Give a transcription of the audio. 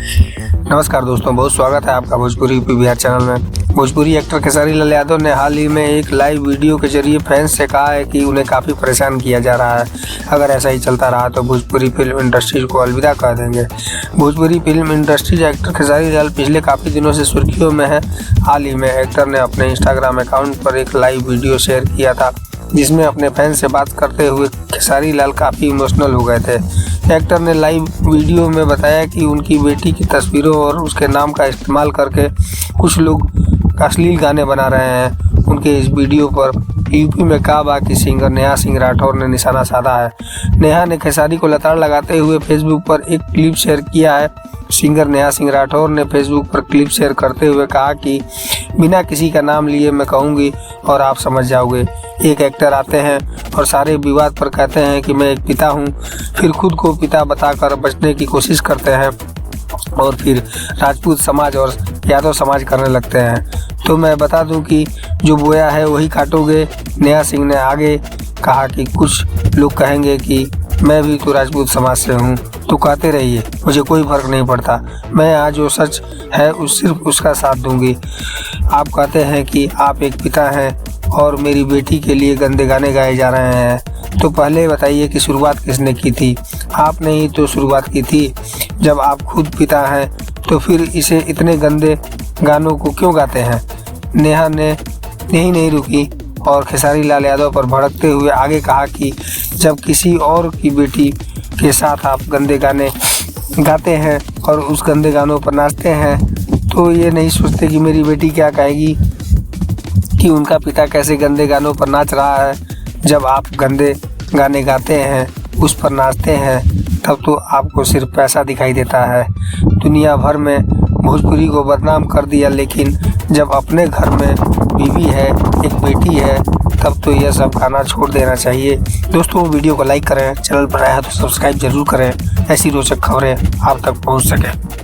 नमस्कार दोस्तों, बहुत स्वागत है आपका भोजपुरी यूपी बिहार चैनल में। भोजपुरी एक्टर खेसारी लाल यादव ने हाल ही में एक लाइव वीडियो के जरिए फैंस से कहा है कि उन्हें काफ़ी परेशान किया जा रहा है। अगर ऐसा ही चलता रहा तो भोजपुरी फिल्म इंडस्ट्री को अलविदा कह देंगे। भोजपुरी फिल्म इंडस्ट्री के एक्टर खेसारी लाल पिछले काफ़ी दिनों से सुर्खियों में है। हाल ही में एक्टर ने अपने इंस्टाग्राम अकाउंट पर एक लाइव वीडियो शेयर किया था, जिसमें अपने फैंस से बात करते हुए खेसारी लाल काफ़ी इमोशनल हो गए थे। एक्टर ने लाइव वीडियो में बताया कि उनकी बेटी की तस्वीरों और उसके नाम का इस्तेमाल करके कुछ लोग अश्लील गाने बना रहे हैं। उनके इस वीडियो पर यूपी में काबा की सिंगर नेहा सिंह राठौर ने निशाना साधा है। नेहा ने खेसारी को लताड़ लगाते हुए फेसबुक पर एक क्लिप शेयर किया है। सिंगर नेहा सिंह राठौर ने फेसबुक पर क्लिप शेयर करते हुए कहा कि बिना किसी का नाम लिए मैं कहूँगी और आप समझ जाओगे। एक एक्टर आते हैं और सारे विवाद पर कहते हैं कि मैं एक पिता हूँ, फिर खुद को पिता बताकर बचने की कोशिश करते हैं और फिर राजपूत समाज और यादव समाज करने लगते हैं। तो मैं बता दूं कि जो बोया है वही काटोगे। नेहा सिंह ने आगे कहा कि कुछ लोग कहेंगे कि मैं भी तो राजपूत समाज से हूँ, तो कहते रहिए, मुझे कोई फर्क नहीं पड़ता। मैं आज जो सच है सिर्फ उसका साथ दूंगी। आप कहते हैं कि आप एक पिता हैं और मेरी बेटी के लिए गंदे गाने गाए जा रहे हैं, तो पहले बताइए कि शुरुआत किसने की थी? आपने ही तो शुरुआत की थी। जब आप खुद पिता हैं तो फिर इसे इतने गंदे गानों को क्यों गाते हैं? नेहा ने यही नहीं रुकी और खेसारी लाल यादव पर भड़कते हुए आगे कहा कि जब किसी और की बेटी के साथ आप गंदे गाने गाते हैं और उस गंदे गानों पर नाचते हैं, तो ये नहीं सोचते कि मेरी बेटी क्या कहेगी कि उनका पिता कैसे गंदे गानों पर नाच रहा है। जब आप गंदे गाने गाते हैं, उस पर नाचते हैं, तब तो आपको सिर्फ पैसा दिखाई देता है। दुनिया भर में भोजपुरी को बदनाम कर दिया, लेकिन जब अपने घर में बीवी है, एक बेटी है, तब तो यह सब खाना छोड़ देना चाहिए। दोस्तों, वीडियो को लाइक करें, चैनल पर आया तो सब्सक्राइब जरूर करें। ऐसी रोचक खबरें आप तक पहुंच सके।